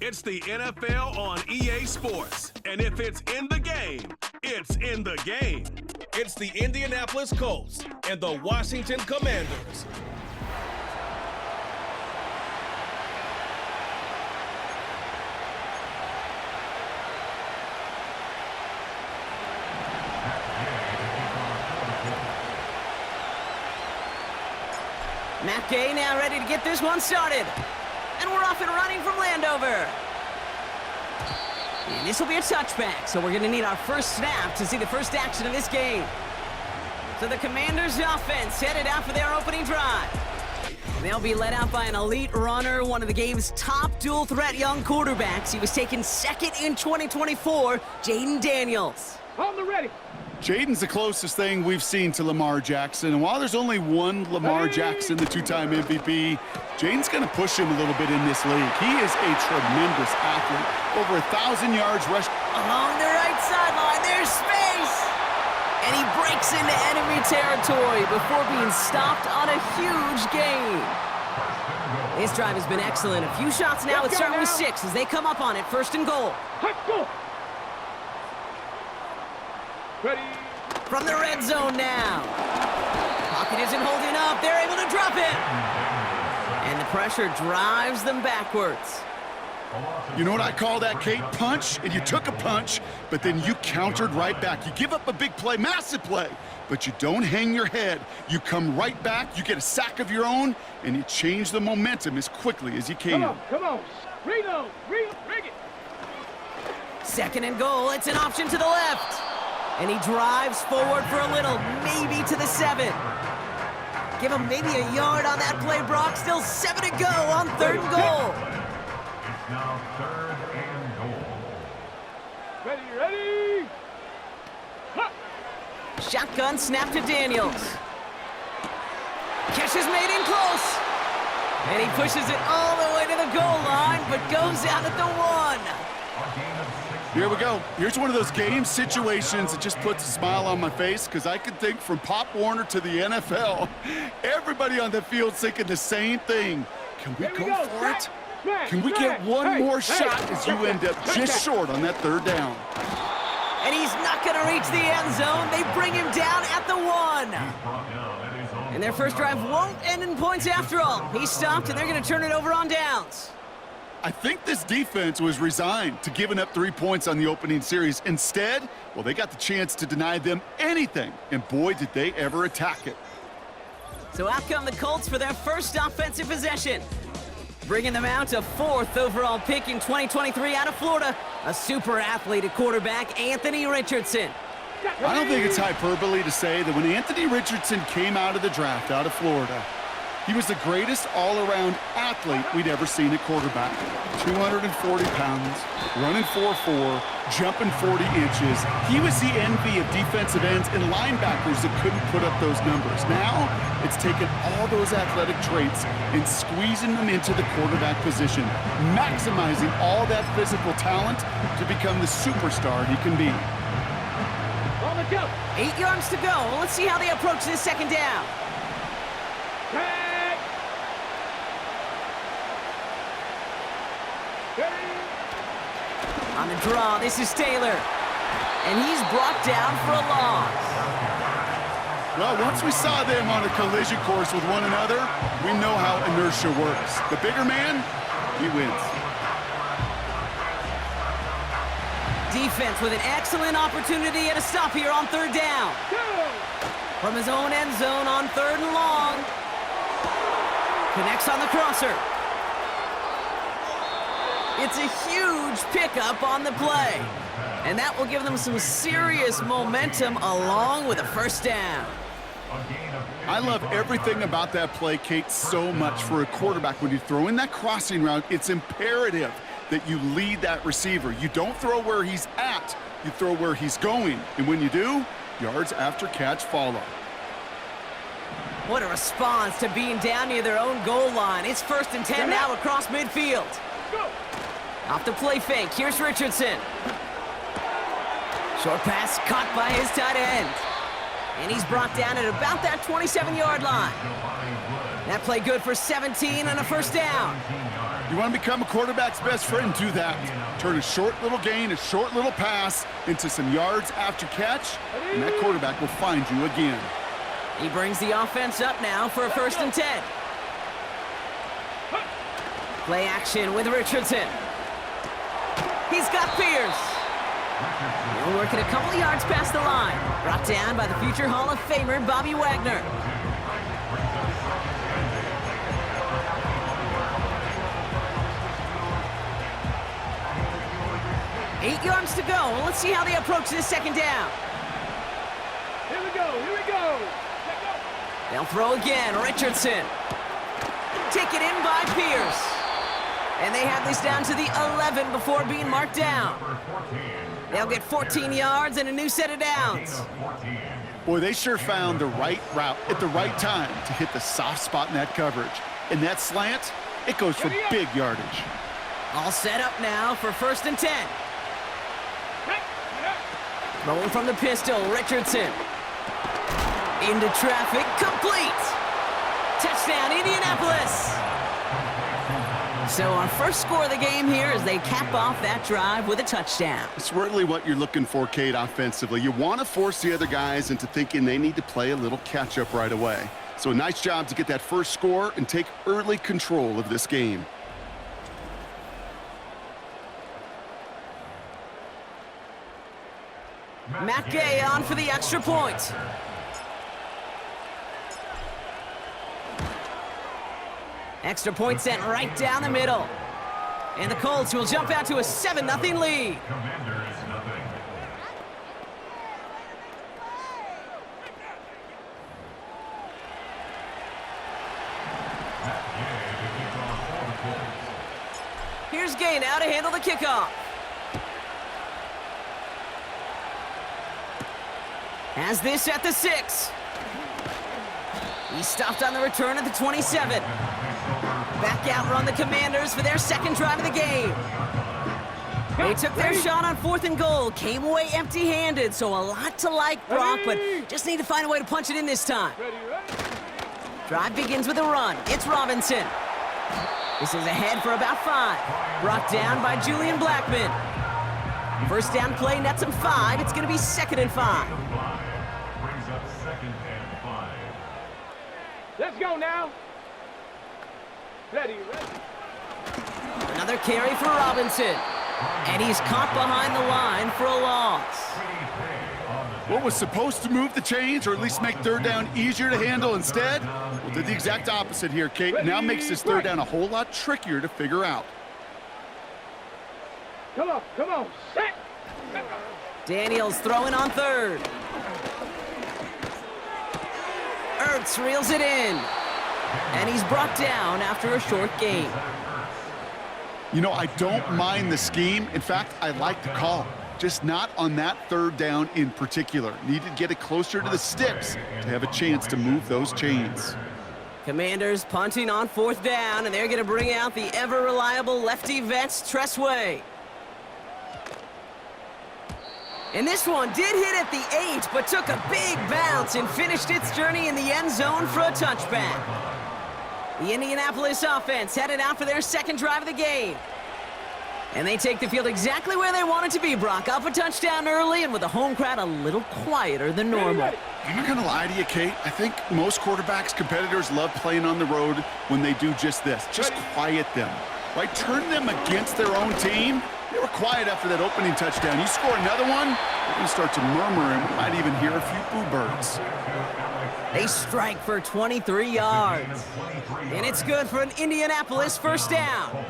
It's the NFL on EA Sports. And if it's in the game, it's in the game. It's the Indianapolis Colts and the Washington Commanders. Matt Gay now ready to get this one started. And we're off and running from Landover. And this will be a touchback, so we're going to need our first snap to see the first action of this game. So the Commanders' offense headed out for their opening drive. They'll be led out by an elite runner, one of the game's top dual-threat young quarterbacks. He was taken second in 2024, Jaden Daniels. On the ready. Jaden's the closest thing we've seen to Lamar Jackson. And while there's only one Lamar Jackson, the two-time MVP, Jaden's going to push him a little bit in this league. He is a tremendous athlete. Over 1,000 yards rush. Along the right sideline, there's space. And he breaks into enemy territory before being stopped on a huge gain. This drive has been excellent. A few shots now. It's starting with 6 as they come up on it. First and goal. Let's go. Ready. From the red zone now. Pocket isn't holding up. They're able to drop it. And the pressure drives them backwards. You know what I call that, Kate? Punch, and you took a punch, but then you countered right back. You give up a big play, massive play, but you don't hang your head. You come right back, you get a sack of your own, and you change the momentum as quickly as you can. Come on. Reload. Ring it. Second and goal. It's an option to the left. And he drives forward for a little, maybe to the 7. Give him maybe a yard on that play, Brock. Still 7 to go on third and goal. It's now third and goal. Ready. Ha! Shotgun snap to Daniels. Catch is made in close. And he pushes it all the way to the goal line, but goes out at the 1. Here we go. Here's one of those game situations that just puts a smile on my face because I can think from Pop Warner to the NFL. Everybody on the field's thinking the same thing. Can we go for it? Can we get one more shot as you end up just short on that third down? And he's not going to reach the end zone. They bring him down at the 1. And their first drive won't end in points after all. He stopped, and they're going to turn it over on downs. I think this defense was resigned to giving up 3 points on the opening series. Instead, well, they got the chance to deny them anything, and boy, did they ever attack it. So out come the Colts for their first offensive possession. Bringing them out to 4th overall pick in 2023 out of Florida, a super athlete at quarterback, Anthony Richardson. I don't think it's hyperbole to say that when Anthony Richardson came out of the draft out of Florida, he was the greatest all-around athlete we'd ever seen at quarterback. 240 pounds, running 4.4, jumping 40 inches. He was the envy of defensive ends and linebackers that couldn't put up those numbers. Now, it's taken all those athletic traits and squeezing them into the quarterback position, maximizing all that physical talent to become the superstar he can be. On the go. 8 yards to go. Let's see how they approach this second down. On the draw, this is Taylor. And he's brought down for a loss. Well, once we saw them on a collision course with one another, we know how inertia works. The bigger man, he wins. Defense with an excellent opportunity at a stop here on third down. From his own end zone on 3rd and long. Connects on the crosser. It's a huge pickup on the play. And that will give them some serious momentum along with a first down. I love everything about that play, Kate, so much for a quarterback. When you throw in that crossing route, it's imperative that you lead that receiver. You don't throw where he's at, you throw where he's going. And when you do, yards after catch follow. What a response to being down near their own goal line. It's 1st and 10 now across midfield. Off the play fake, here's Richardson. Short pass caught by his tight end. And he's brought down at about that 27-yard line. That play good for 17 and a first down. You want to become a quarterback's best friend, do that. Turn a short little gain, a short little pass into some yards after catch, and that quarterback will find you again. He brings the offense up now for a 1st and 10. Play action with Richardson. He's got Pierce. He'll work it a couple of yards past the line. Brought down by the future Hall of Famer, Bobby Wagner. Eight yards to go. Let's see how they approach this 2nd down. Here we go. Here we go. Let go. They'll throw again. Richardson. Taken in by Pierce. And they have this down to the 11 before being marked down. They'll get 14 yards and a new set of downs. Boy, they sure found the right route at the right time to hit the soft spot in that coverage. And that slant, it goes for big yardage. All set up now for 1st and 10. Rolling from the pistol, Richardson. Into traffic, complete. Touchdown, Indianapolis. So our first score of the game here as they cap off that drive with a touchdown. It's really what you're looking for, Kate, offensively. You want to force the other guys into thinking they need to play a little catch-up right away. So a nice job to get that first score and take early control of this game. Matt Gay on for the extra point. Extra point sent right down the middle. And the Colts will jump out to a 7-0 lead. Commanders, nothing. Matt Gay to kick off for the Colts. Here's Gay now to handle the kickoff. Has this at the 6. He stopped on the return at the 27. Back out run the Commanders for their 2nd drive of the game. They took their shot on 4th and goal, came away empty-handed, so a lot to like, Brock, but just need to find a way to punch it in this time. Drive begins with a run. It's Robinson. This is ahead for about 5. Brought down by Julian Blackman. 1st down play nets him 5. It's going to be 2nd and 5. Brings up 2nd and 5. Let's go now. Ready. Another carry for Robinson. And he's caught behind the line for a loss. What was supposed to move the chains or at least make 3rd down easier to handle instead? Well, did the exact opposite here, Kate. Now makes this 3rd down a whole lot trickier to figure out. Come on. Set. Daniels throwing on 3rd. Ertz reels it in. And he's brought down after a short gain. You know, I don't mind the scheme. In fact, I like the call. Just not on that 3rd down in particular. Need to get it closer to the sticks to have a chance to move those chains. Commanders punting on 4th down, and they're going to bring out the ever-reliable lefty vets, Tressway. And this one did hit at the 8, but took a big bounce and finished its journey in the end zone for a touchback. The Indianapolis offense headed out for their 2nd drive of the game. And they take the field exactly where they want it to be, Brock. Up a touchdown early and with the home crowd a little quieter than normal. I'm not going to lie to you, Kate. I think most quarterbacks, competitors love playing on the road when they do just this. Just quiet them, right? Turn them against their own team. They were quiet after that opening touchdown. You score another one, they're going to start to murmur, and we might even hear a few boo birds. They strike for 23 yards. And it's good for an Indianapolis 1st down.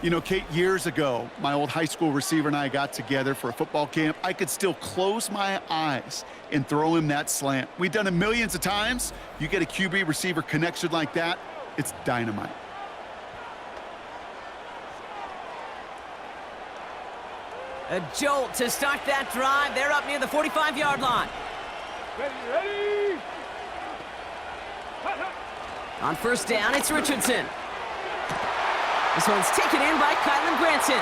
You know, Kate, years ago, my old high school receiver and I got together for a football camp. I could still close my eyes and throw him that slant. We've done it millions of times. You get a QB receiver connection like that, it's dynamite. A jolt to start that drive. They're up near the 45-yard line. Ready. On 1st down, it's Richardson. This one's taken in by Kylan Granson.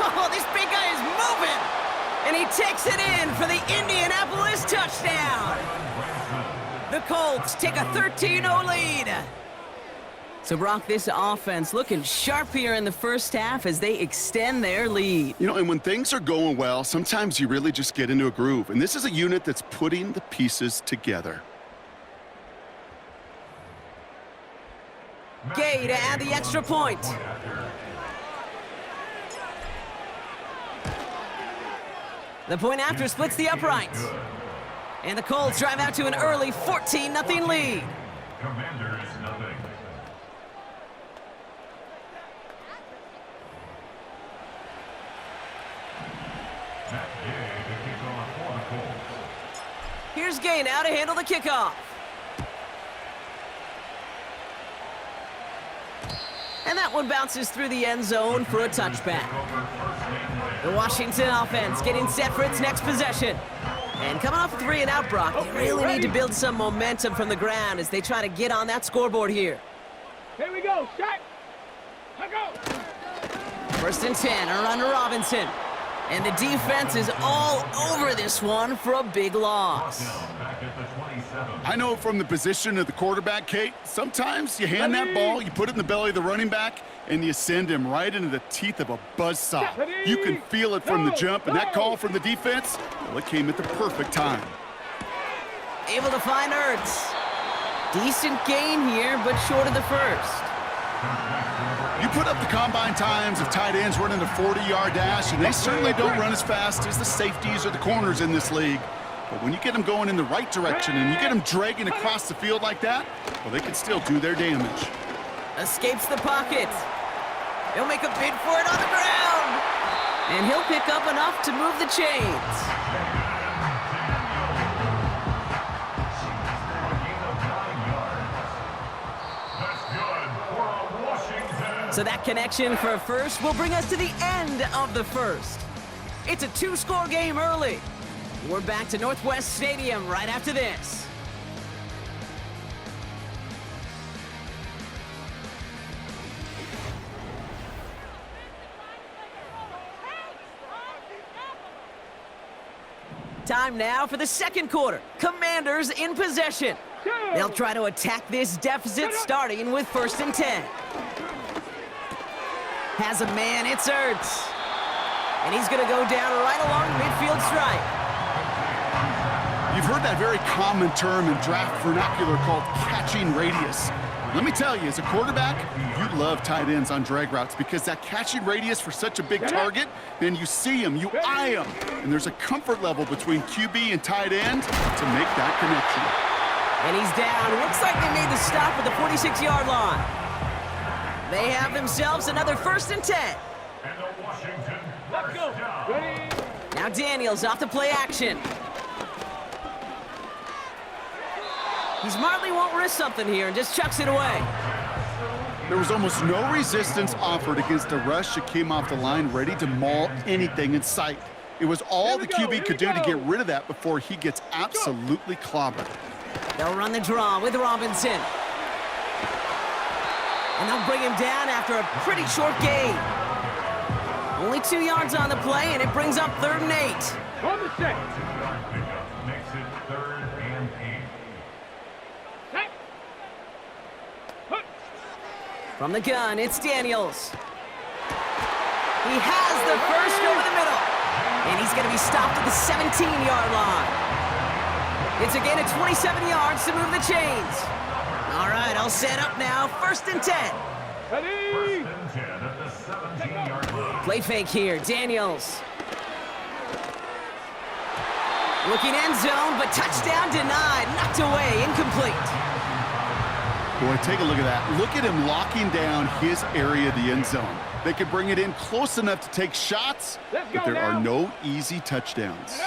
Oh, this big guy is moving! And he takes it in for the Indianapolis touchdown. The Colts take a 13-0 lead. So, Brock, this offense looking sharp here in the first half as they extend their lead. You know, and when things are going well, sometimes you really just get into a groove. And this is a unit that's putting the pieces together. Gay to add the extra point. The point after splits the uprights. And the Colts drive out to an early 14-0 lead. Commanders nothing. Matt Gay to kick off for the Colts. Here's Gay now to handle the kickoff. And that one bounces through the end zone for a touchback. The Washington offense getting set for its next possession. And coming off a 3-and-out, Brock, they really need to build some momentum from the ground as they try to get on that scoreboard here. Here we go. Shot. Let go. 1st and 10, a run to Robinson. And the defense is all over this one for a big loss. Back at the 27. I know from the position of the quarterback, Kate, sometimes you hand that ball, you put it in the belly of the running back, and you send him right into the teeth of a buzzsaw. You can feel it from the jump, and that call from the defense, well, it came at the perfect time. Able to find Ertz. Decent gain here, but short of the first. You put up the combine times of tight ends running a 40-yard dash, and they certainly don't run as fast as the safeties or the corners in this league. But when you get them going in the right direction and you get them dragging across the field like that, well, they can still do their damage. Escapes the pocket. He'll make a bid for it on the ground. And he'll pick up enough to move the chains. So that connection for a first will bring us to the end of the first. It's a 2-score game early. We're back to Northwest Stadium right after this. Time now for the second quarter. Commanders in possession. They'll try to attack this deficit starting with 1st and 10. Has a man, it's Ertz. And he's going to go down right along midfield stripe. You've heard that very common term in draft vernacular called catching radius. Let me tell you, as a quarterback, you love tight ends on drag routes because that catching radius for such a big target, then you see him, you eye him, and there's a comfort level between QB and tight end to make that connection. And he's down. Looks like they made the stop at the 46-yard line. They have themselves another 1st and 10. And the Washington Let's go. Ready. Now Daniels off to play action. He smartly won't risk something here and just chucks it away. There was almost no resistance offered against a rush that came off the line ready to maul anything in sight. It was all the QB could do to get rid of that before he gets absolutely clobbered. They'll run the draw with Robinson. And they'll bring him down after a pretty short gain. Only 2 yards on the play, and it brings up 3rd and 8. On the set. pickup makes it 3rd and 8. Set. Put. From the gun, it's Daniels. He has the first over the middle. And he's going to be stopped at the 17-yard line. It's a gain of 27 yards to move the chains. All right, I'll set up now. 1st and 10. Ready. 1st and 10 at the 17-yard line. Play fake here, Daniels. Looking end zone, but touchdown denied. Knocked away, incomplete. Boy, take a look at that. Look at him locking down his area of the end zone. They could bring it in close enough to take shots, but there are no easy touchdowns.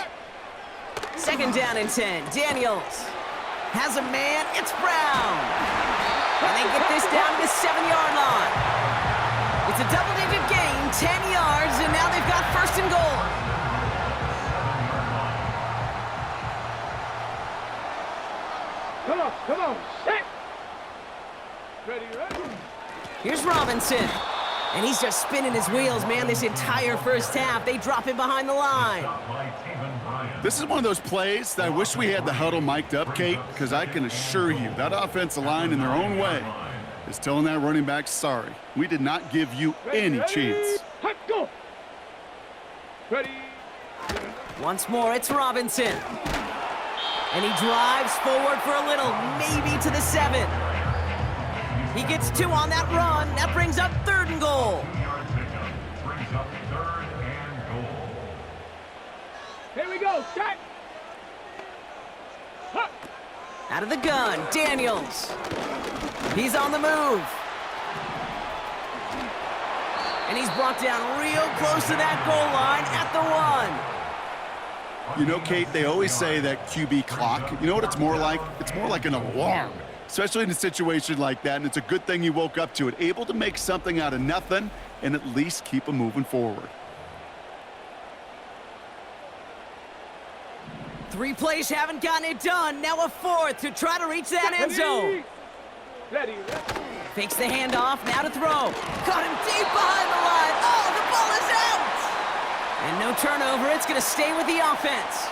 2nd down and 10. Daniels has a man. It's Brown. And they get this down to the 7-yard line. It's a double-digit gain, 10 yards, and now they've got 1st and goal. Come on. Set. Ready. Here's Robinson. And he's just spinning his wheels, man, this entire first half. They drop him behind the line. This is one of those plays that I wish we had the huddle mic'd up, Kate, because I can assure you that offensive line in their own way is telling that running back, sorry, we did not give you any chance. Let's go. Ready. Once more, it's Robinson. And he drives forward for a little, maybe to the 7. He gets 2 on that run. That brings up 3rd and goal. Brings up 3rd and goal. Here we go. Shot. Huh. Out of the gun, Daniels. He's on the move. And he's brought down real close to that goal line at the 1. You know, Kate, they always say that QB clock, you know what it's more like? It's more like an alarm, especially in a situation like that, and it's a good thing you woke up to it, able to make something out of nothing and at least keep them moving forward. 3 plays haven't gotten it done. Now a 4th to try to reach that end zone. Ready. Fakes the handoff, now to throw. Caught him deep behind the line. Oh, the ball is out! And no turnover, it's gonna stay with the offense.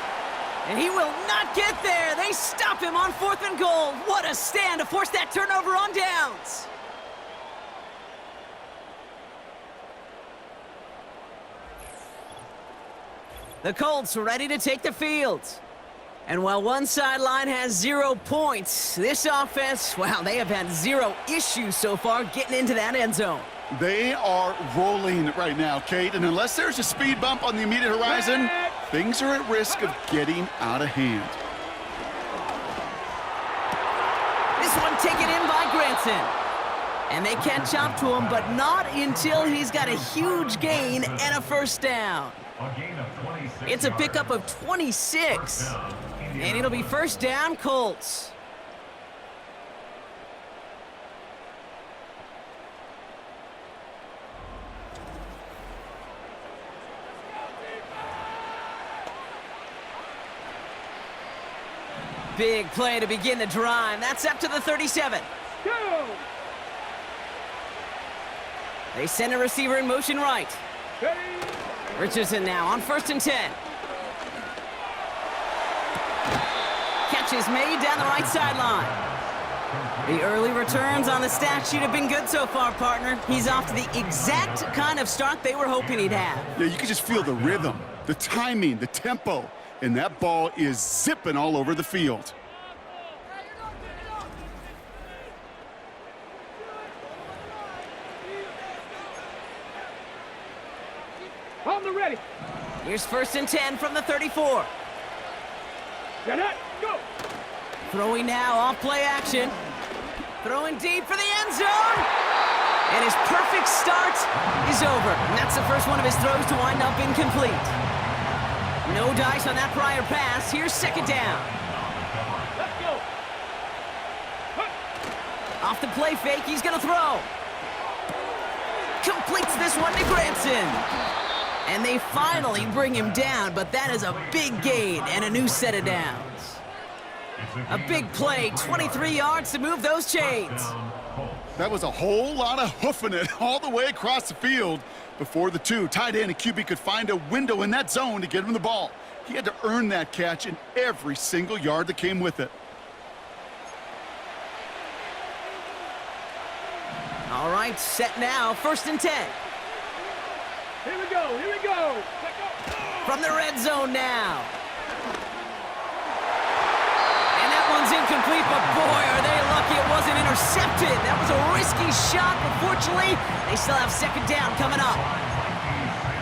And he will not get there. They stop him on 4th and goal. What a stand to force that turnover on downs. The Colts ready to take the field. And while one sideline has 0 points, this offense, well, they have had 0 issues so far getting into that end zone. They are rolling right now, Kate, and unless there's a speed bump on the immediate horizon, things are at risk of getting out of hand. This one taken in by Granson. And they catch up to him, but not until he's got a huge gain and a 1st down. A gain of 26. It's a pickup of 26. And it'll be 1st down, Colts. Big play to begin the drive. That's up to the 37. Go. They send a receiver in motion right. Ready. Richardson now on 1st and 10. Catch is made down the right sideline. The early returns on the stat sheet have been good so far, partner. He's off to the exact kind of start they were hoping he'd have. Yeah, you can just feel the rhythm, the timing, the tempo, and that ball is zipping all over the field. On the ready. Here's 1st and 10 from the 34. Get it. Go. Throwing now off play action. Throwing deep for the end zone. And his perfect start is over. And that's the first one of his throws to wind up incomplete. No dice on that prior pass. Here's 2nd down. Let's go. Off the play fake, he's gonna throw. Completes this one to Granson. And they finally bring him down, but that is a big gain and a new set of downs. A big play, 23 yards to move those chains. That was a whole lot of hoofing it all the way across the field before the 2 tight end and QB could find a window in that zone to get him the ball. He had to earn that catch in every single yard that came with it. All right, set now, 1st and 10. Here we go. Here we go. Let go. From the red zone now. And that one's incomplete, but boy, are they lucky it wasn't intercepted. That was a risky shot, but fortunately, they still have 2nd down coming up.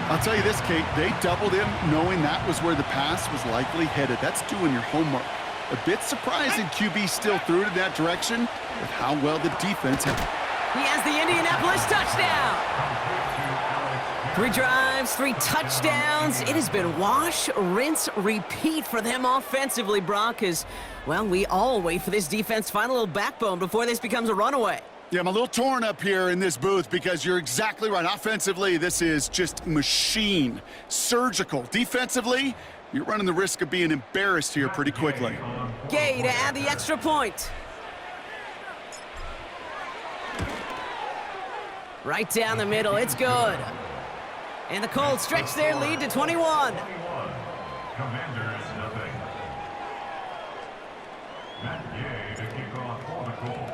I'll tell you this, Kate, they doubled him knowing that was where the pass was likely headed. That's doing your homework. A bit surprising QB still threw it in that direction with how well the defense had. He has the Indianapolis touchdown. 3 drives, 3 touchdowns. It has been wash, rinse, repeat for them offensively, Brock, as, well, we all wait for this defense to find a little backbone before this becomes a runaway. Yeah, I'm a little torn up here in this booth because you're exactly right. Offensively, this is just machine, surgical. Defensively, you're running the risk of being embarrassed here pretty quickly. Gay to add the extra point. Right down the middle, it's good. And the Colts stretch their lead to 21. Commanders, nothing. Matt Gay to kick off for the Colts.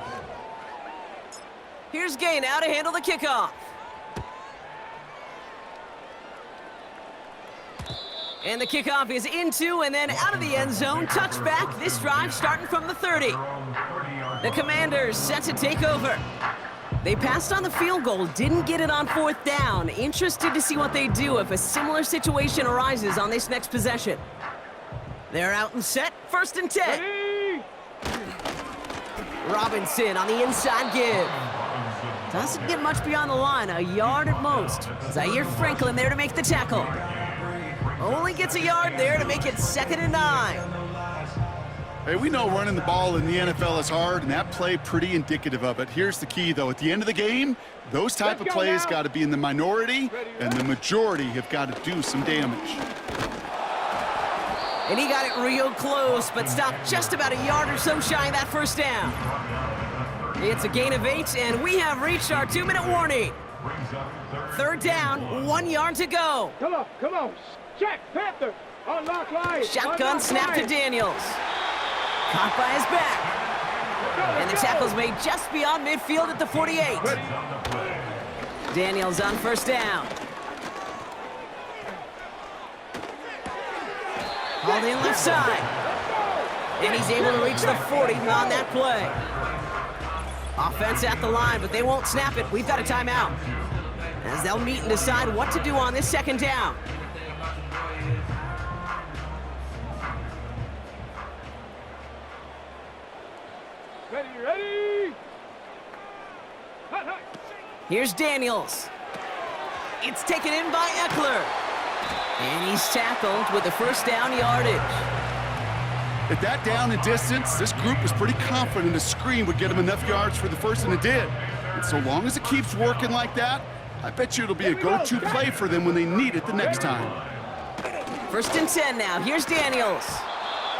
Here's Gay now to handle the kickoff. And the kickoff is into and then out of the end zone. Touchback. This drive starting from the 30. The Commanders set to take over. They passed on the field goal, didn't get it on 4th down. Interested to see what they do if a similar situation arises on this next possession. They're out and set. 1st and 10. Ready? Robinson on the inside give. Doesn't get much beyond the line, a yard at most. Zaire Franklin there to make the tackle. Only gets a yard there to make it 2nd and 9. Hey, we know running the ball in the NFL is hard, and that play pretty indicative of it. Here's the key, though. At the end of the game, those type of plays got to be in the minority, and the majority have got to do some damage. And he got it real close, but stopped just about a yard or so shy of that 1st down. It's a gain of 8, and we have reached our 2-minute warning. 3rd down, 1 yard to go. Come on. Check, Panther. Unlock line. Shotgun snap to Daniels. Caught by his back. And the tackle's made just beyond midfield at the 48. Daniels on 1st down. Hauled in left side. And he's able to reach the 40 on that play. Offense at the line, but they won't snap it. We've got a timeout. As they'll meet and decide what to do on this 2nd down. Ready? Hot. Here's Daniels. It's taken in by Eckler. And he's tackled with the 1st down yardage. At that down and distance, this group was pretty confident a screen would get them enough yards for the 1st, and it did. And so long as it keeps working like that, I bet you it'll be a go-to play for them when they need it the next time. 1st and 10 now. Here's Daniels.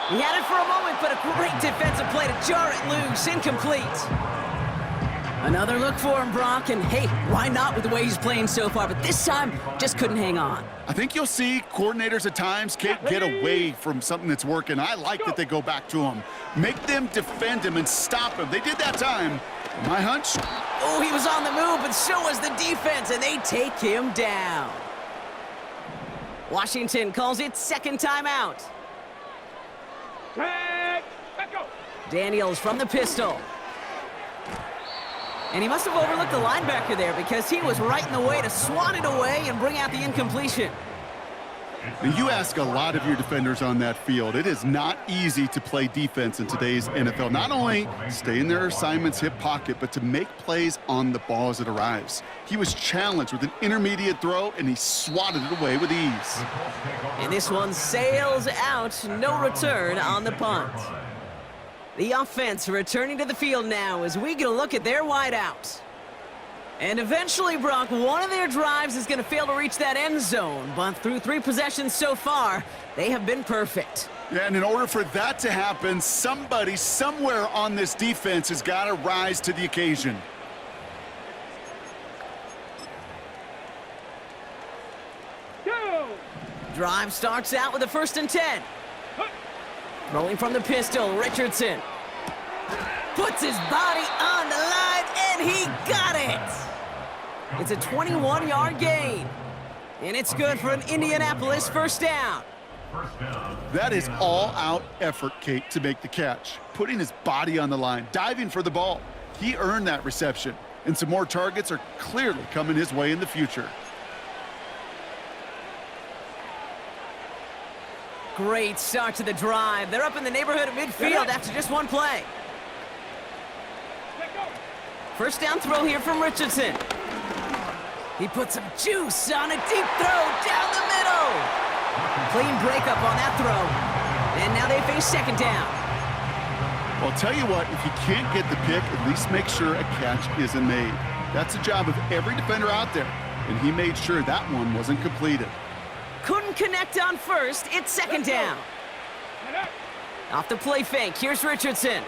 He had it for a moment, but a great defensive play to jar it loose. Incomplete. Another look for him, Brock, and hey, why not with the way he's playing so far? But this time, just couldn't hang on. I think you'll see coordinators at times can't get away from something that's working. I like that they go back to him. Make them defend him and stop him. They did that time. My hunch? Oh, he was on the move, but so was the defense, and they take him down. Washington calls it 2nd timeout. Tag. Let's go. Daniels from the pistol. And he must have overlooked the linebacker there because he was right in the way to swat it away and bring out the incompletion. And you ask a lot of your defenders on that field. It is not easy to play defense in today's NFL. Not only stay in their assignment's hip pocket, but to make plays on the ball as it arrives. He was challenged with an intermediate throw, and he swatted it away with ease. And this one sails out, no return on the punt. The offense returning to the field now as we get a look at their wideout. And eventually, Brock, one of their drives is going to fail to reach that end zone, but through 3 possessions so far, they have been perfect. Yeah, and in order for that to happen, somebody somewhere on this defense has got to rise to the occasion. Go. Drive starts out with a 1st and 10. Rolling from the pistol, Richardson puts his body on the line, and he got it. It's a 21-yard gain, and it's good for an Indianapolis 1st down. That is all-out effort, Kate, to make the catch. Putting his body on the line, diving for the ball. He earned that reception, and some more targets are clearly coming his way in the future. Great start to the drive. They're up in the neighborhood of midfield after just 1 play. 1st down throw here from Richardson. He put some juice on a deep throw down the middle. Clean breakup on that throw. And now they face 2nd down. Well, I'll tell you what, if you can't get the pick, at least make sure a catch isn't made. That's the job of every defender out there, and he made sure that one wasn't completed. Couldn't connect on 1st. It's 2nd down. Off the play fake. Here's Richardson.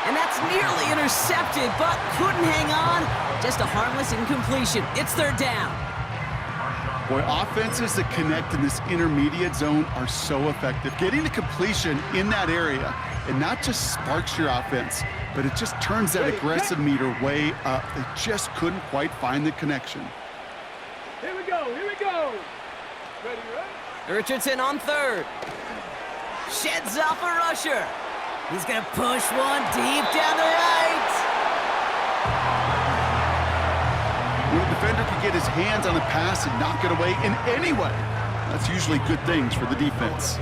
And that's nearly intercepted, but couldn't hang on. Just a harmless incompletion. It's 3rd down. Boy, offenses that connect in this intermediate zone are so effective. Getting the completion in that area and not just sparks your offense, but it just turns that aggressive meter way up. They just couldn't quite find the connection. Here we go, here we go. Ready, ready? Richardson on third. Sheds off a rusher. He's going to push one deep down the right. When a defender can get his hands on the pass and knock it away in any way, that's usually good things for the defense.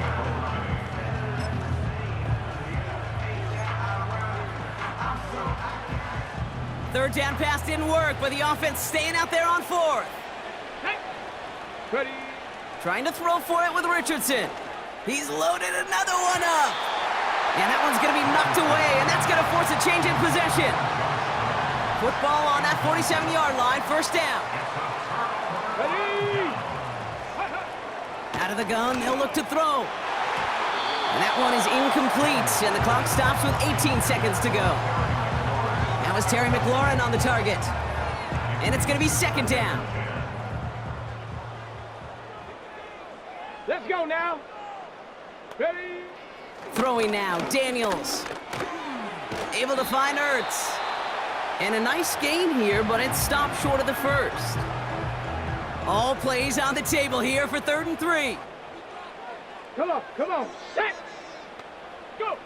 Third down pass didn't work, but the offense staying out there on fourth. Hey. Ready? Trying to throw for it with Richardson. He's loaded another one up. And that one's going to be knocked away, and that's going to force a change in possession. Football on that 47-yard line, first down. Ready? Out of the gun, they'll look to throw. And that one is incomplete, and the clock stops with 18 seconds to go. That was Terry McLaurin on the target. And it's going to be second down. Let's go now. Ready? Throwing now, Daniels. Able to find Ertz. And a nice gain here, but it stopped short of the first. All plays on the table here for 3rd and 3. Come on, set. Go.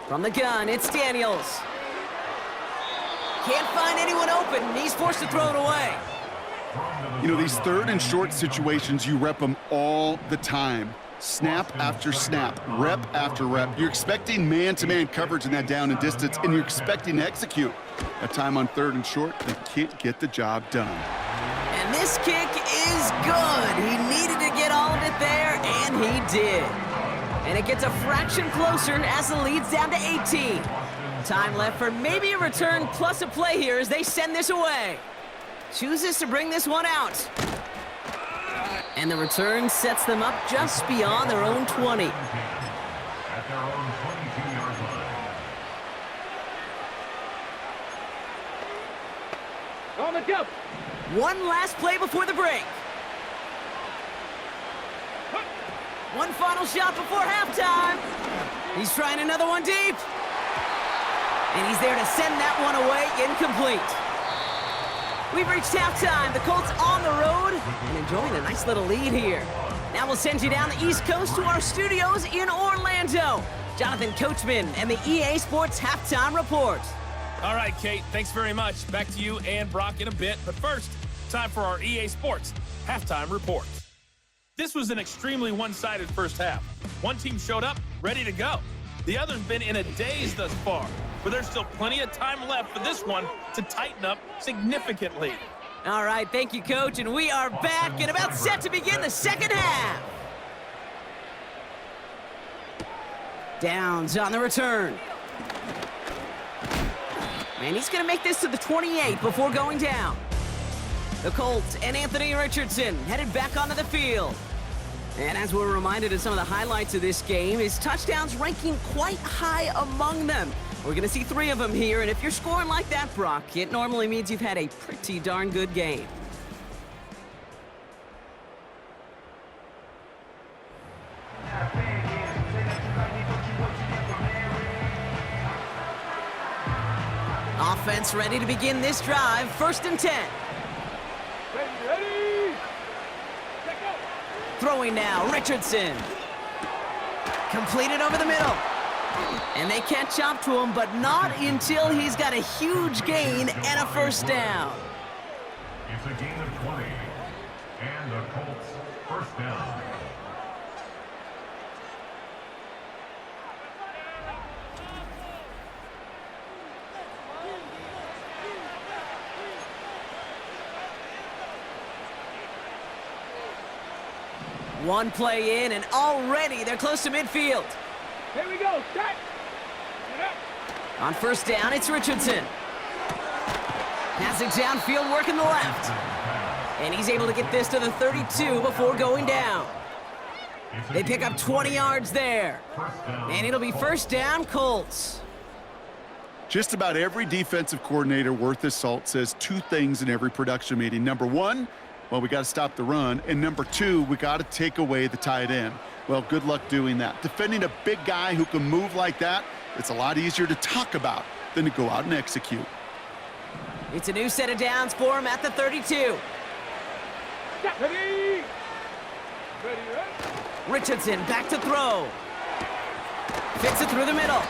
From the gun, it's Daniels. Can't find anyone open, and he's forced to throw it away. You know, these 3rd and short situations, you rep them all the time. Snap after snap, rep after rep. You're expecting man-to-man coverage in that down and distance, and you're expecting to execute. That time on 3rd and short, they can't get the job done. And this kick is good. He needed to get all of it there, and he did. And it gets a fraction closer as the lead's down to 18. Time left for maybe a return plus a play here as they send this away. Chooses to bring this one out. And the return sets them up just beyond their own 20. At their own 22-yard line. On the jump. One last play before the break. One final shot before halftime. He's trying another one deep. And he's there to send that one away, incomplete. We've reached halftime. The Colts on the road and enjoying a nice little lead here. Now we'll send you down the East Coast to our studios in Orlando. Jonathan Coachman and the EA Sports Halftime Report. All right, Kate, thanks very much. Back to you and Brock in a bit. But first, time for our EA Sports Halftime Report. This was an extremely one-sided first half. One team showed up, ready to go. The other's been in a daze thus far, but there's still plenty of time left for this one to tighten up significantly. All right, thank you, Coach, and we are back and about set to begin the second half. Downs on the return. And he's going to make this to the 28 before going down. The Colts and Anthony Richardson headed back onto the field. And as we're reminded of some of the highlights of this game, his touchdowns ranking quite high among them. We're going to see 3 of them here, and if you're scoring like that, Brock, it normally means you've had a pretty darn good game. Offense ready to begin this drive, 1st and 10. Ready. Check out. Throwing now, Richardson. Completed over the middle. And they catch up to him, but not until he's got a huge gain and a first down. It's a gain of 20. And the Colts first down. One play in, and already they're close to midfield. Here we go, set. On first down, it's Richardson. Passing downfield, working the left. And he's able to get this to the 32 before going down. They pick up 20 yards there. And it'll be first down, Colts. Just about every defensive coordinator worth his salt says 2 things in every production meeting. Number 1, Well, we got to stop the run. And number 2, we got to take away the tight end. Well, good luck doing that. Defending a big guy who can move like that, it's a lot easier to talk about than to go out and execute. It's a new set of downs for him at the 32. Ready? Ready, right? Richardson back to throw. Fits it through the middle.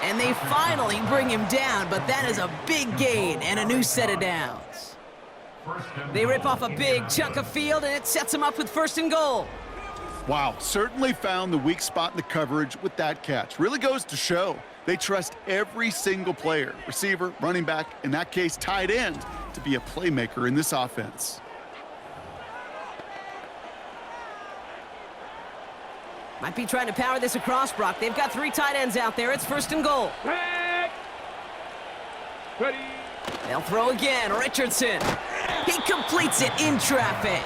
And they finally bring him down, but that is a big gain and a new set of downs. They rip off a big chunk of field, and it sets them up with 1st and goal. Wow, certainly found the weak spot in the coverage with that catch. Really goes to show they trust every single player, receiver, running back, in that case, tight end, to be a playmaker in this offense. Might be trying to power this across, Brock. They've got 3 tight ends out there. It's 1st and goal. Back. Ready? They'll throw again. Richardson. He completes it in traffic.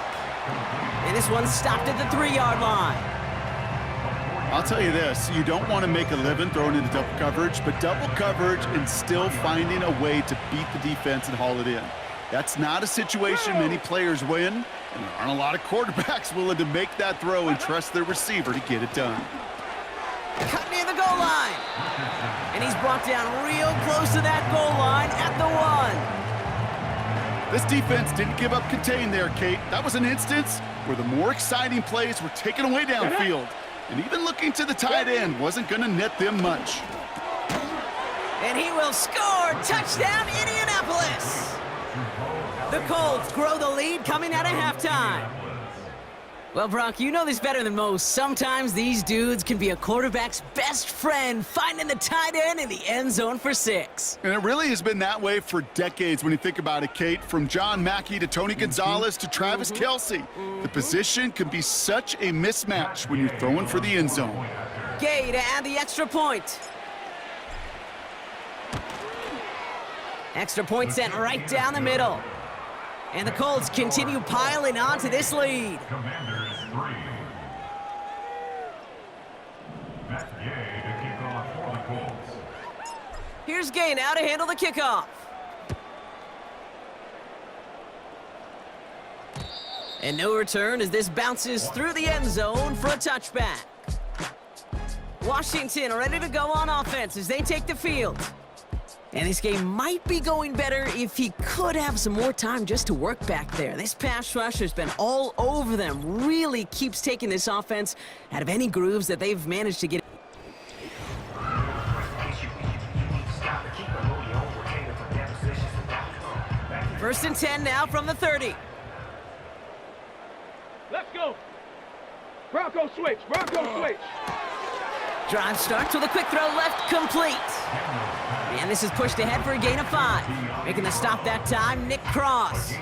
And this one's stopped at the 3-yard line. I'll tell you this, you don't want to make a living throwing into double coverage, but double coverage and still finding a way to beat the defense and haul it in. That's not a situation many players win, and there aren't a lot of quarterbacks willing to make that throw and trust their receiver to get it done. Cut near the goal line. And he's brought down real close to that goal line at the 1. This defense didn't give up contain there, Kate. That was an instance where the more exciting plays were taken away downfield. And even looking to the tight end wasn't going to net them much. And he will score. Touchdown, Indianapolis. The Colts grow the lead coming out of halftime. Well, Brock, you know this better than most. Sometimes these dudes can be a quarterback's best friend, finding the tight end in the end zone for 6. And it really has been that way for decades when you think about it, Kate. From John Mackey to Tony Gonzalez to Travis Kelce. The position can be such a mismatch when you're throwing for the end zone. Gay to add the extra point. Extra point sent right down the middle. And the Colts continue piling on to this lead. Commanders 3. Matt Gay to kick off for the Colts. Here's Gay now to handle the kickoff. And no return as this bounces through the end zone for a touchback. Washington ready to go on offense as they take the field. And this game might be going better if he could have some more time just to work back there. This pass rush has been all over them. Really keeps taking this offense out of any grooves that they've managed to get. First and 10 now from the 30. Let's go. Bronco switch. Bronco switch. Drive starts with a quick throw left, complete. And this is pushed ahead for a gain of 5. Making the stop that time, Nick Cross.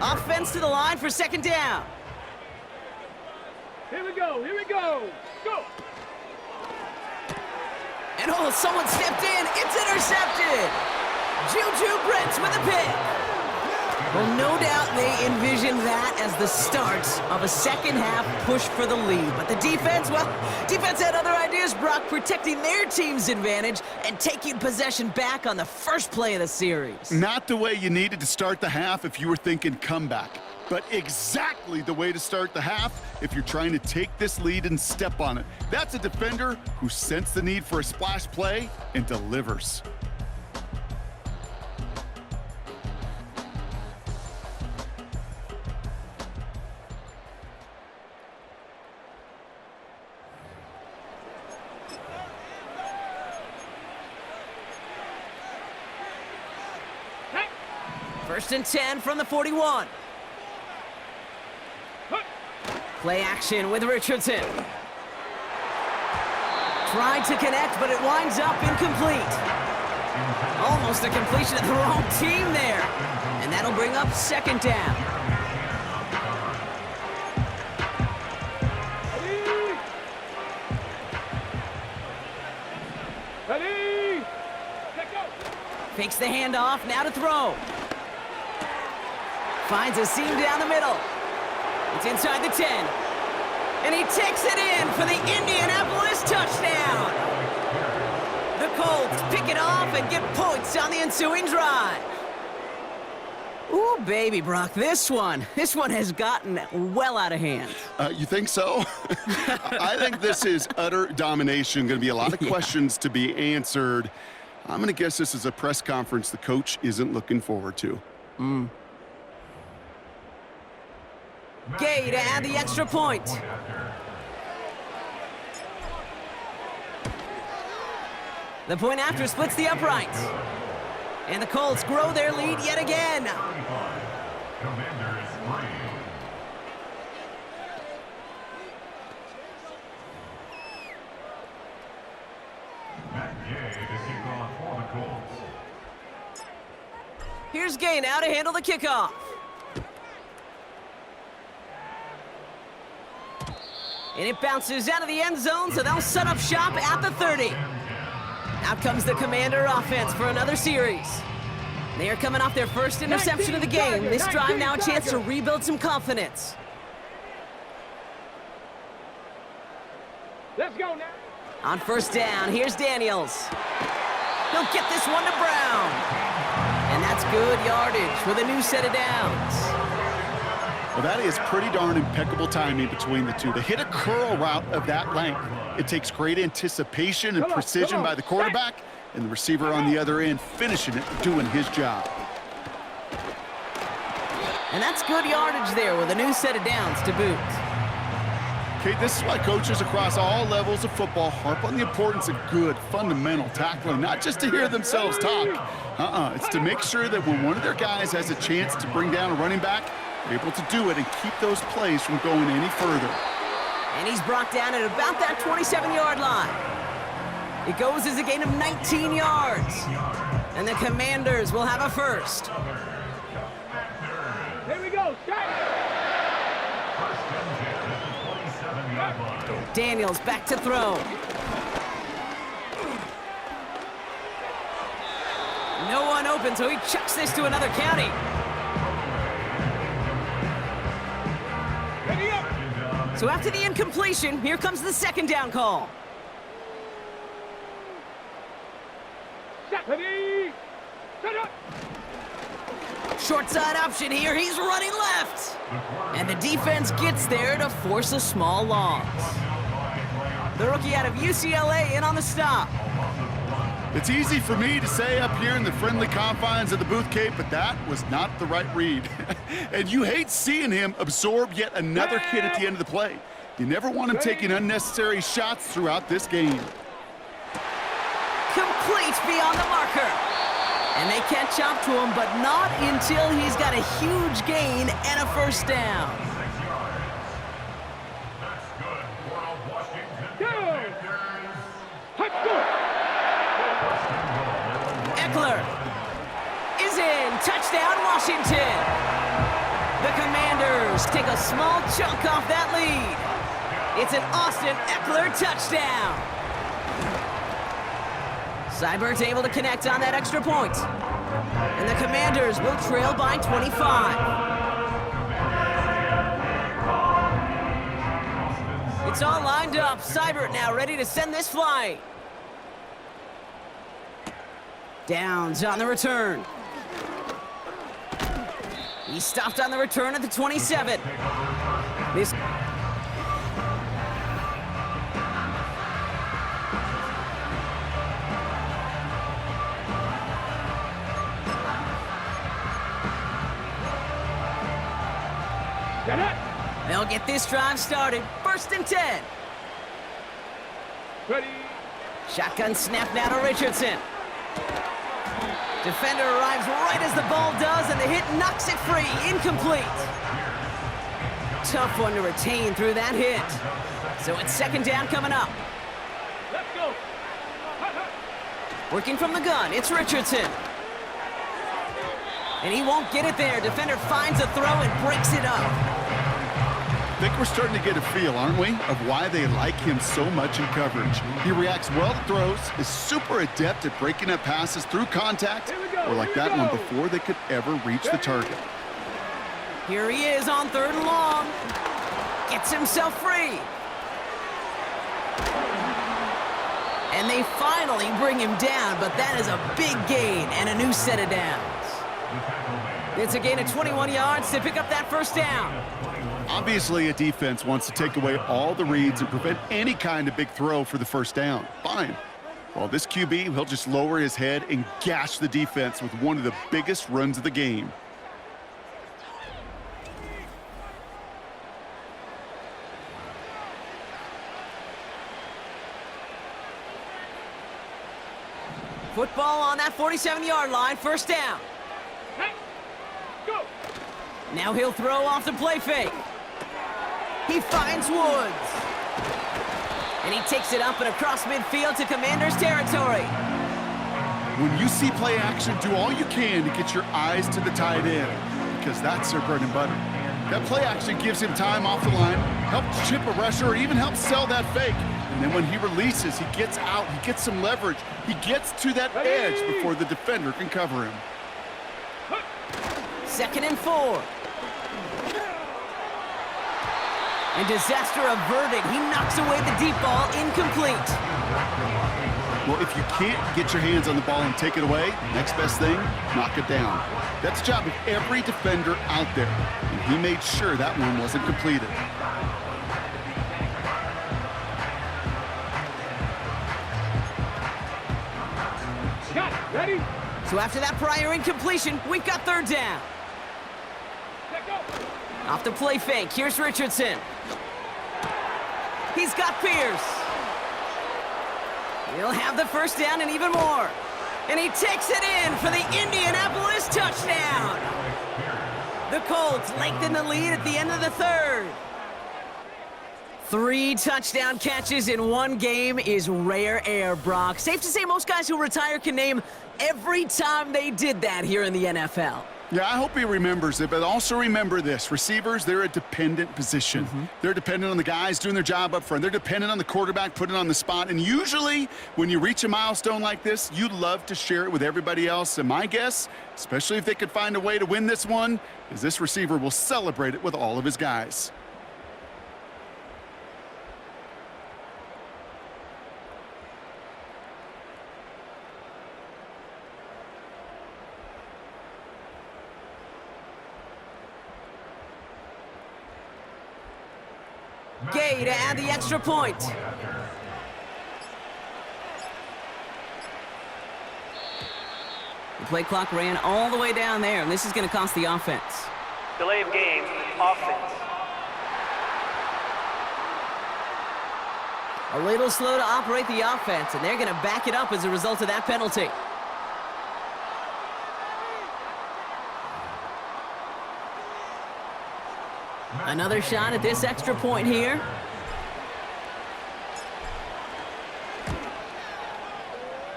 Offense to the line for 2nd down. Here we go. Here we go. Go. And oh, someone stepped in. It's intercepted. Juju Brents with a pick. Well, no doubt they envisioned that as the start of a second-half push for the lead. But the defense, well, defense had other ideas, Brock, protecting their team's advantage and taking possession back on the first play of the series. Not the way you needed to start the half if you were thinking comeback, but exactly the way to start the half if you're trying to take this lead and step on it. That's a defender who sensed the need for a splash play and delivers. First and 10 from the 41. Play action with Richardson. Tried to connect, but it winds up incomplete. Almost a completion of the wrong team there. And that'll bring up 2nd down. Ready? Let go. Fakes the handoff, now to throw. Finds a seam down the middle. It's inside the 10. And he takes it in for the Indianapolis touchdown. The Colts Colts pick it off and get points on the ensuing drive. Ooh, baby, Brock, this one has gotten well out of hand. You think so? I think this is utter domination. Going to be a lot of questions to be answered. I'm going to guess this is a press conference the coach isn't looking forward to. Gay to add the extra point. The point after splits the uprights. And the Colts grow their lead yet again. Commanders 3. Matt Gay to kick off for the Colts. Here's Gay now to handle the kickoff. And it bounces out of the end zone, so they'll set up shop at the 30. Out comes the Commander offense for another series. They are coming off their first interception of the game. This drive now a chance to rebuild some confidence. Let's go now. On first down, here's Daniels. He'll get this one to Brown. And that's good yardage with a new set of downs. Well, that is pretty darn impeccable timing between the two. To hit a curl route of that length, it takes great anticipation and precision by the quarterback, and the receiver on the other end finishing it, doing his job. And that's good yardage there with a new set of downs to boot. Okay, this is why coaches across all levels of football harp on the importance of good, fundamental tackling, not just to hear themselves talk. It's to make sure that when one of their guys has a chance to bring down a running back, they're able to do it and keep those plays from going any further. And he's brought down at about that 27-yard line. It goes as a gain of 19 yards. And the Commanders will have a first. Here we go. Daniels back to throw. No one open, so he chucks this to another county. So after the incompletion, here comes the second down call. Short side option here, he's running left. And the defense gets there to force a small loss. The rookie out of UCLA in on the stop. It's easy for me to say up here in the friendly confines of the Booth Cape, but that was not the right read. And you hate seeing him absorb yet another hit at the end of the play. You never want him taking unnecessary shots throughout this game. Complete beyond the marker. And they can't chop to him, but not until he's got a huge gain and a first down. Eckler is in. Touchdown, Washington. The Commanders take a small chunk off that lead. It's an Austin Eckler touchdown. Seibert's able to connect on that extra point. And the Commanders will trail by 25. It's all lined up. Seibert now ready to send this flying. Downs on the return. He stopped on the return at the 27. This They'll get this drive started. First and 10. Ready. Shotgun snap now to Richardson. Defender arrives right as the ball does, and the hit knocks it free. Incomplete. Tough one to retain through that hit. So it's second down coming up. Let's go. Working from the gun, it's Richardson. And he won't get it there. Defender finds a throw and breaks it up. I think we're starting to get a feel, aren't we, of why they like him so much in coverage. He reacts well to throws, is super adept at breaking up passes through contact, or like that one before they could ever reach the target. Here he is on third and long. Gets himself free. And they finally bring him down, but that is a big gain and a new set of downs. It's a gain of 21 yards to pick up that first down. Obviously, a defense wants to take away all the reads and prevent any kind of big throw for the first down. Fine. Well, this QB, he'll just lower his head and gash the defense with one of the biggest runs of the game. Football on that 47-yard line, first down. Hey, go. Now he'll throw off the play fake. He finds Woods. And he takes it up and across midfield to Commanders territory. When you see play action, do all you can to get your eyes to the tight end, because that's their bread and butter. That play action gives him time off the line, helps chip a rusher, or even helps sell that fake. And then when he releases, he gets out, he gets some leverage. He gets to that edge before the defender can cover him. 2nd and 4. And disaster averted. He knocks away the deep ball, incomplete. Well, if you can't get your hands on the ball and take it away, next best thing, knock it down. That's the job of every defender out there. And he made sure that one wasn't completed. Got it. Ready? So after that prior incompletion, we've got 3rd down. Let go. Off the play fake, here's Richardson. He's got Pierce. He'll have the first down and even more. And he takes it in for the Indianapolis touchdown. The Colts lengthen the lead at the end of the 3rd. 3 touchdown catches in one game is rare air, Brock. Safe to say most guys who retire can name every time they did that here in the NFL. Yeah, I hope he remembers it, but also remember this. Receivers, they're a dependent position. They're dependent on the guys doing their job up front. They're dependent on the quarterback putting it on the spot. And usually, when you reach a milestone like this, you love to share it with everybody else. And my guess, especially if they could find a way to win this one, is this receiver will celebrate it with all of his guys. Gay to add the extra point. The play clock ran all the way down there, and this is going to cost the offense. Delay of game, offense. A little slow to operate the offense, and they're going to back it up as a result of that penalty. Another shot at this extra point here.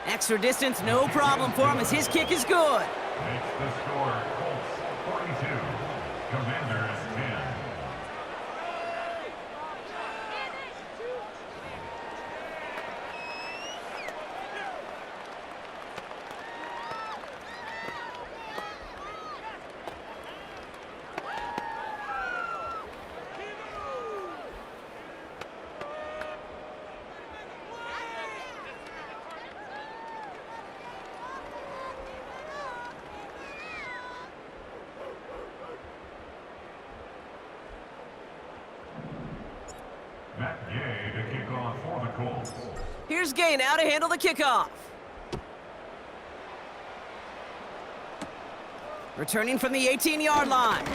Extra distance, no problem for him as his kick is good. Makes the score Colts 42, Commanders 10. Gay to kick off for the Colts. Here's Gay now to handle the kickoff. Returning from the 18-yard line.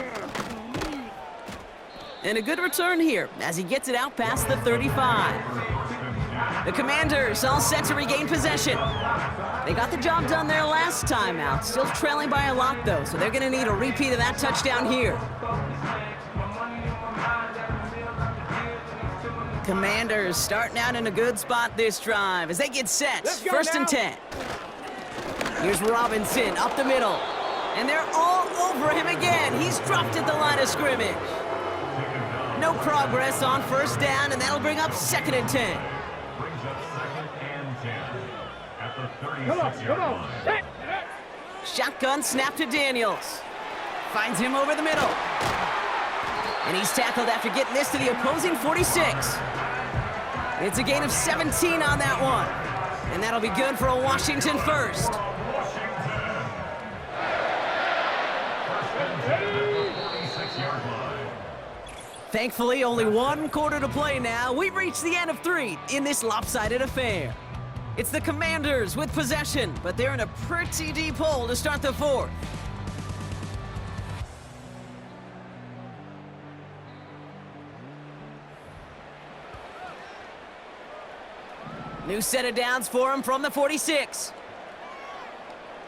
And a good return here as he gets it out past the 35. The Commanders all set to regain possession. They got the job done their last time out. Still trailing by a lot, though, so they're going to need a repeat of that touchdown here. Commanders starting out in a good spot this drive as they get set. First and 10. Here's Robinson up the middle. And they're all over him again. He's dropped at the line of scrimmage. No progress on first down, and that'll bring up 2nd and 10. Brings up 2nd and 10 at the 36-yard line. Shotgun snap to Daniels. Finds him over the middle. And he's tackled after getting this to the opposing 46. It's a gain of 17 on that one. And that'll be good for a Washington first. Thankfully, only one quarter to play now. We've reached the end of 3 in this lopsided affair. It's the Commanders with possession, but they're in a pretty deep hole to start the 4th. New set of downs for him from the 46.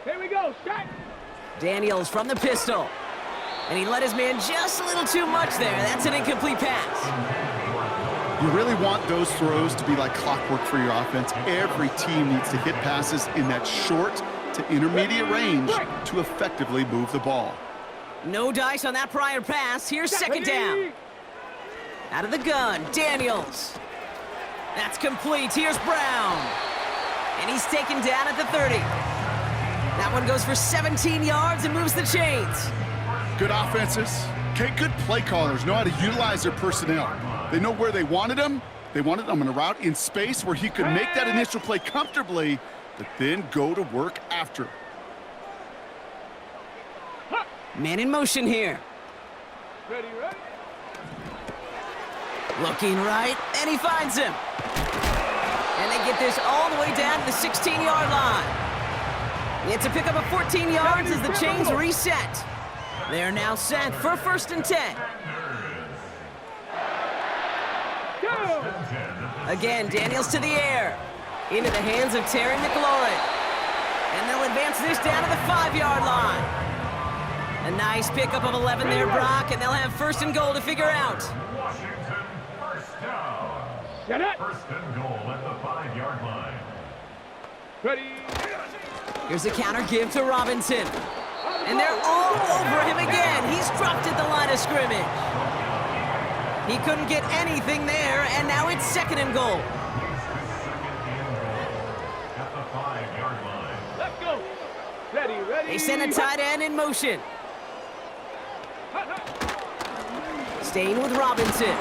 Here we go, shot. Daniels from the pistol. And he let his man just a little too much there. That's an incomplete pass. You really want those throws to be like clockwork for your offense. Every team needs to hit passes in that short to intermediate range to effectively move the ball. No dice on that prior pass. Here's second down. Out of the gun, Daniels. That's complete. Here's Brown. And he's taken down at the 30. That one goes for 17 yards and moves the chains. Good offenses. Okay, good play callers know how to utilize their personnel. They know where they wanted him. They wanted him in a route in space where he could make that initial play comfortably, but then go to work after. Man in motion here. Ready, ready. Looking right, and he finds him. And they get this all the way down to the 16-yard line. It's a pickup of 14 yards as the chains reset. They're now set for 1st and 10. Again, Daniels to the air. Into the hands of Terry McLaurin. And they'll advance this down to the 5-yard line. A nice pickup of 11 there, Brock, and they'll have 1st and goal to figure out. Washington, first down. Shut up. 1st and goal at the 5-yard line. Ready. Here's a counter give to Robinson. And they're all over him again. He's dropped at the line of scrimmage. He couldn't get anything there, and now it's 2nd and goal. At the 5-yard line. Let's go. Ready, ready. They send a tight end in motion. Staying with Robinson.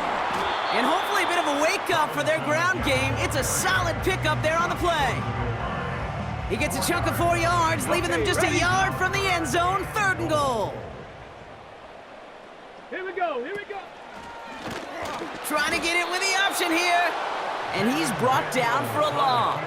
And hopefully a bit of a wake-up for their ground game. It's a solid pickup there on the play. He gets a chunk of 4 yards, leaving them just a yard from the end zone. 3rd and goal. Here we go, here we go. Trying to get it with the option here. And he's brought down for a loss.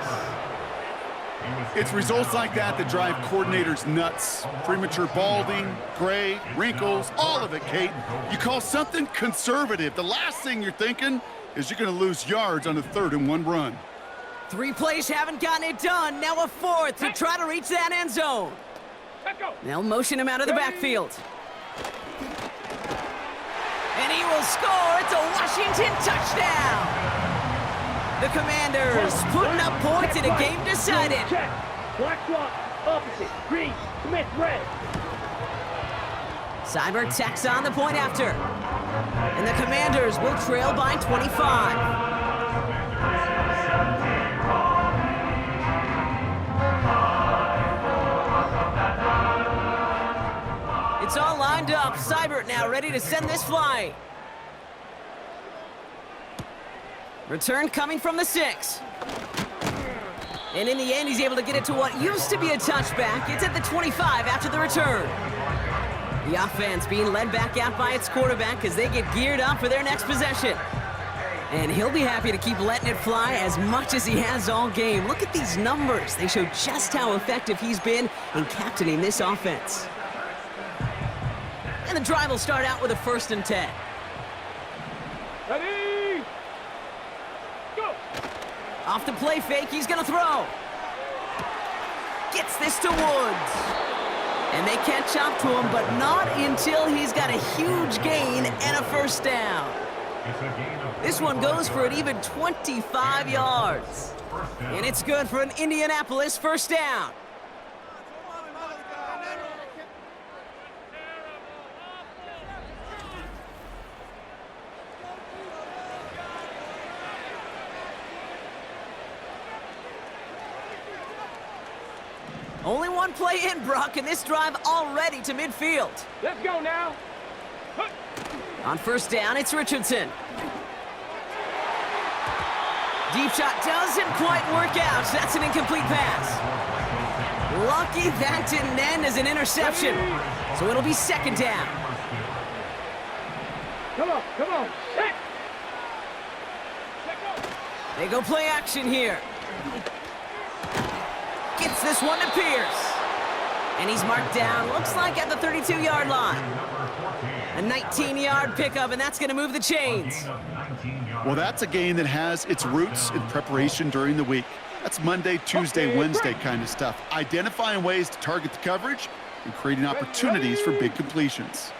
It's results like that that drive coordinators nuts. Premature balding, gray, wrinkles, all of it, Kate. You call something conservative. The last thing you're thinking is you're going to lose yards on a 3rd and 1 run. 3 plays haven't gotten it done. Now a 4th to try to reach that end zone. Let's go. They'll motion him out of the backfield. And he will score. It's a Washington touchdown. The Commanders putting up points in a game decided. Check. Black swap. Opposite. Green. Smith. Red. Seibert tacks on the point after. And the Commanders will trail by 25. It's all lined up. Seibert now ready to send this flying. Return coming from the 6. And in the end, he's able to get it to what used to be a touchback. It's at the 25 after the return. The offense being led back out by its quarterback as they get geared up for their next possession. And he'll be happy to keep letting it fly as much as he has all game. Look at these numbers. They show just how effective he's been in captaining this offense. And the drive will start out with a 1st and 10. Ready. Go. Off the play fake, he's gonna throw. Gets this to Woods. And they catch up to him, but not until he's got a huge gain and a 1st down. This one goes for an even 25 yards. And it's good for an Indianapolis 1st down. Only one play in, Brock, and this drive already to midfield. Let's go now. On 1st down, it's Richardson. Deep shot doesn't quite work out. That's an incomplete pass. Lucky that didn't end as an interception. So it'll be second down. Come on, come on. Set. They go play action here. Gets this one to Pierce. And he's marked down, looks like at the 32-yard line. A 19-yard pickup, and that's going to move the chains. Well, that's a game that has its roots in preparation during the week. That's Monday, Tuesday, Wednesday kind of stuff. Identifying ways to target the coverage and creating opportunities for big completions.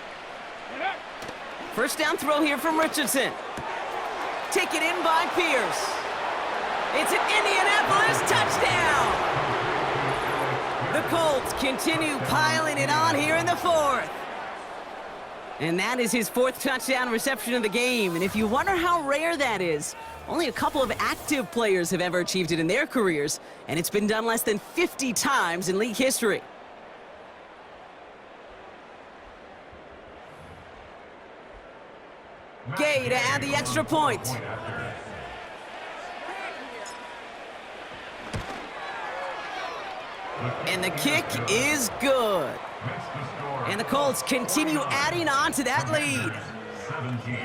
First down throw here from Richardson. Taken in by Pierce. It's an Indianapolis touchdown! The Colts continue piling it on here in the fourth. And that is his fourth touchdown reception of the game. And if you wonder how rare that is, only a couple of active players have ever achieved it in their careers, and it's been done less than 50 times in league history. Gay to add the extra point. And the kick is good. And the Colts continue adding on to that lead. 17.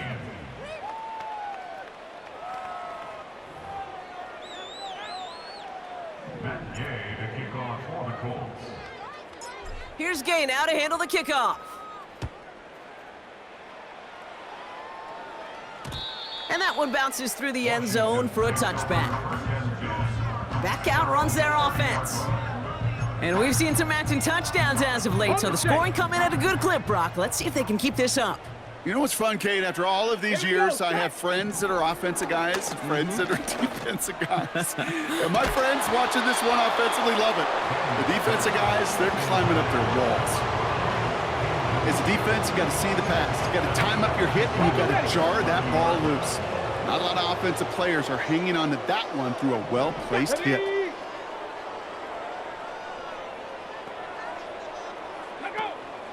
Matt Gay to kick off for the Colts. Here's Gay now to handle the kickoff. And that one bounces through the end zone for a touchback. Back out runs their offense. And we've seen some matching touchdowns as of late, so the scoring coming at a good clip, Brock. Let's see if they can keep this up. You know what's fun, Kate? After all of these years, I have friends that are offensive guys and friends that are defensive guys. And my friends watching this one offensively love it. The defensive guys, they're climbing up their walls. As a defense, you got to see the pass. You got to time up your hit, and you got to jar that ball loose. Not a lot of offensive players are hanging on to that one through a well-placed hit.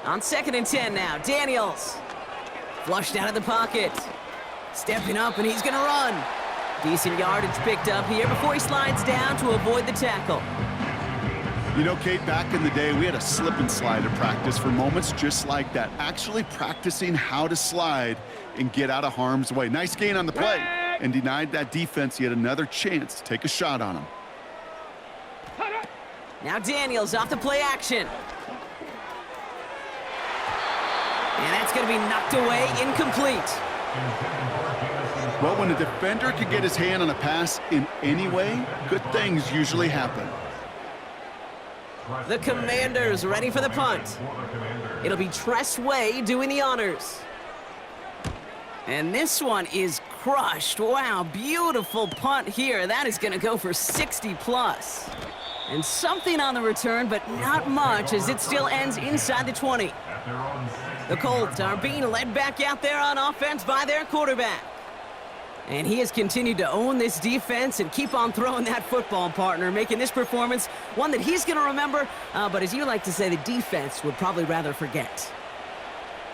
On 2nd and 10 now, Daniels. Flushed out of the pocket. Stepping up, and he's going to run. Decent yardage picked up here before he slides down to avoid the tackle. You know, Kate, back in the day, we had a slip and slide at practice for moments just like that. Actually practicing how to slide and get out of harm's way. Nice gain on the play, and denied that defense yet another chance to take a shot on him. Now Daniels off the play action. And that's going to be knocked away, incomplete. Well, when a defender can get his hand on a pass in any way, good things usually happen. The Commanders ready for the punt. It'll be Tress Way doing the honors. And this one is crushed. Wow, beautiful punt here. That is going to go for 60+. And something on the return, but not much, as it still ends inside the 20. The Colts are being led back out there on offense by their quarterback. And he has continued to own this defense and keep on throwing that football, partner, making this performance one that he's going to remember, but as you like to say, the defense would probably rather forget.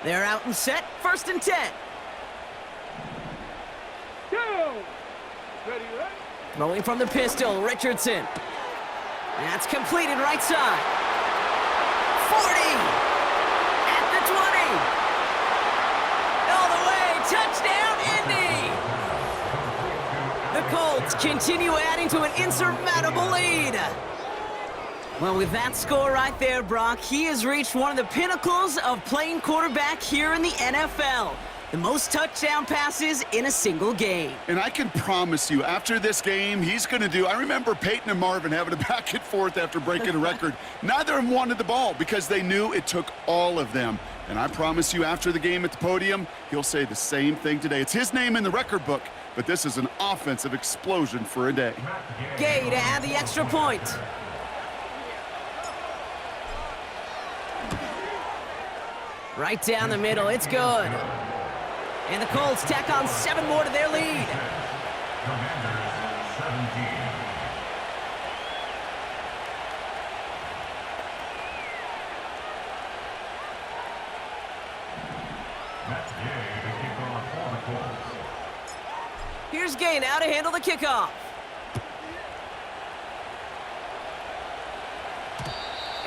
They're out and set, 1st and 10. Go! Ready, ready? Throwing from the pistol, Richardson. That's completed right side. 40! At the 20! All the way, touchdown, Indy! The Colts continue adding to an insurmountable lead. Well, with that score right there, Brock, he has reached one of the pinnacles of playing quarterback here in the NFL. The most touchdown passes in a single game. And I can promise you, after this game, he's going to do... I remember Peyton and Marvin having a back and forth after breaking a record. Neither of them wanted the ball because they knew it took all of them. And I promise you, after the game at the podium, he'll say the same thing today. It's his name in the record book, but this is an offensive explosion for a day. Gay to add the extra point. Right down the middle, it's good. And the Colts tack on 7 more to their lead. Commanders 17. Matt Gay to kick off for the Colts. Here's Gay now to handle the kickoff.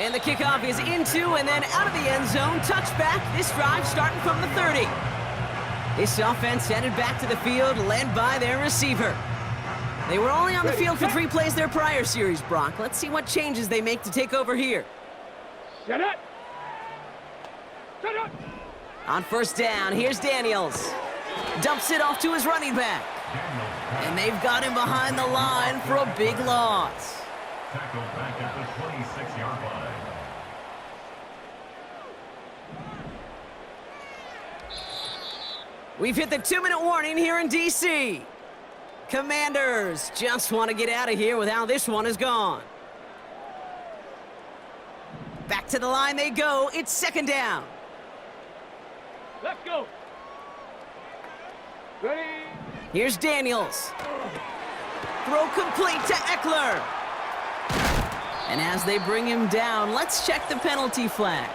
And the kickoff is into and then out of the end zone. Touchback. This drive starting from the 30. This offense headed back to the field, led by their receiver. They were only on the field for 3 plays their prior series, Brock. Let's see what changes they make to take over here. Shut up. Shut up. On first down, here's Daniels. Dumps it off to his running back. And they've got him behind the line for a big loss. Tackled back at the 26-yard line. We've hit the 2-minute warning here in D.C. Commanders just want to get out of here with how this one is gone. Back to the line they go. It's second down. Let's go. Ready. Here's Daniels. Throw complete to Eckler. And as they bring him down, let's check the penalty flag.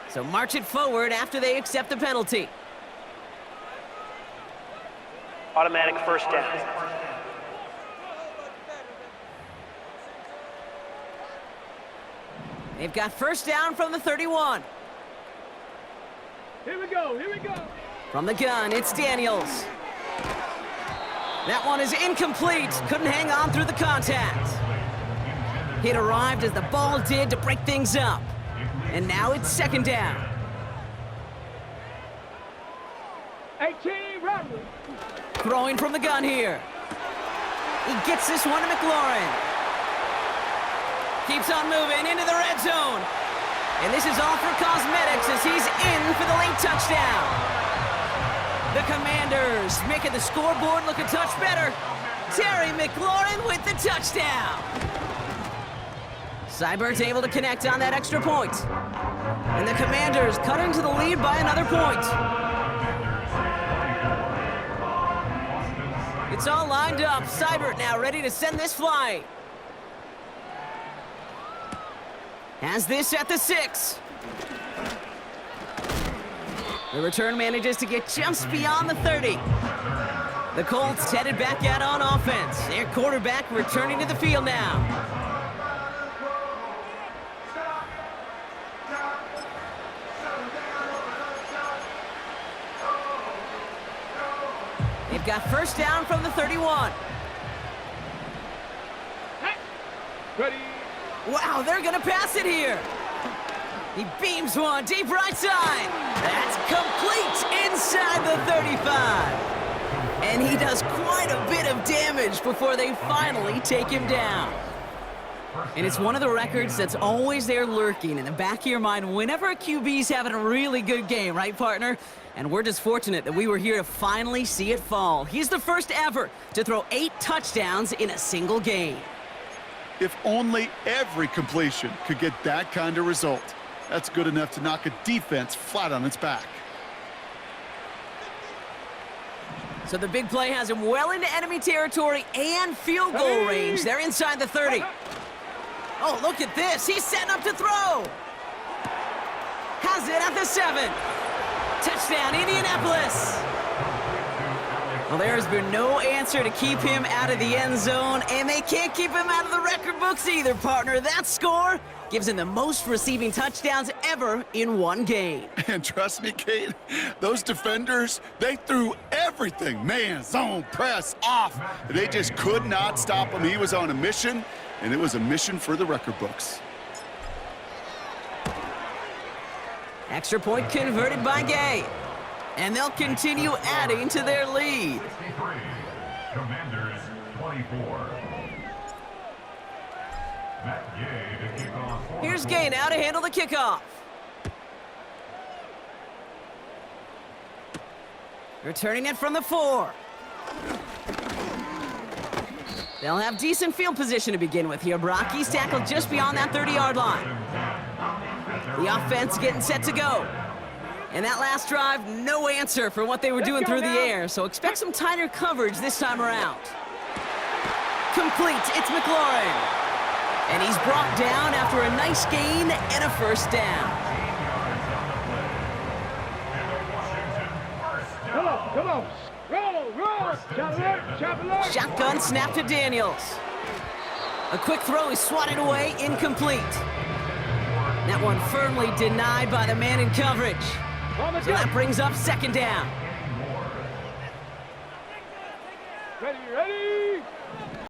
So march it forward after they accept the penalty. Automatic first down. They've got first down from the 31. Here we go. Here we go. From the gun, it's Daniels. That one is incomplete. Couldn't hang on through the contact. It arrived as the ball did to break things up. And now it's second down. 18, Rodley. Throwing from the gun here. He gets this one to McLaurin. Keeps on moving into the red zone. And this is all for cosmetics as he's in for the late touchdown. The Commanders making the scoreboard look a touch better. Terry McLaurin with the touchdown. Seibert's able to connect on that extra point. And the Commanders cut into the lead by another point. It's all lined up. Seibert now ready to send this flying. Has this at the 6. The return manages to get just beyond the 30. The Colts headed back out on offense. Their quarterback returning to the field now. They've got first down from the 31. Ready. Wow, they're gonna pass it here. He beams one deep right side. That's complete inside the 35. And he does quite a bit of damage before they finally take him down. And it's one of the records that's always there lurking in the back of your mind whenever a QB's having a really good game, right, partner? And we're just fortunate that we were here to finally see it fall. He's the first ever to throw 8 touchdowns in a single game. If only every completion could get that kind of result. That's good enough to knock a defense flat on its back. So the big play has him well into enemy territory and field goal range. They're inside the 30. Oh, look at this. He's setting up to throw. Has it at the 7. Touchdown, Indianapolis. Well, there's been no answer to keep him out of the end zone, and they can't keep him out of the record books either, partner. That score gives him the most receiving touchdowns ever in one game. And trust me, Kate, those defenders, they threw everything. Man, zone, press, off. They just could not stop him. He was on a mission, and it was a mission for the record books. Extra point converted by Gay. And they'll continue adding to their lead. 63, Commanders 24. Matt Gay to kick off. Here's Gay now to handle the kickoff. Returning it from the 4. They'll have decent field position to begin with here. Brock, he's tackled just beyond that 30-yard line. The offense getting set to go. And that last drive, no answer for what they were doing through the air, so expect some tighter coverage this time around. Complete, it's McLaurin. And he's brought down after a nice gain and a first down. Come on. Roll. Chop it up. Shotgun snap to Daniels. A quick throw is swatted away, incomplete. That one firmly denied by the man in coverage. So that brings up second down.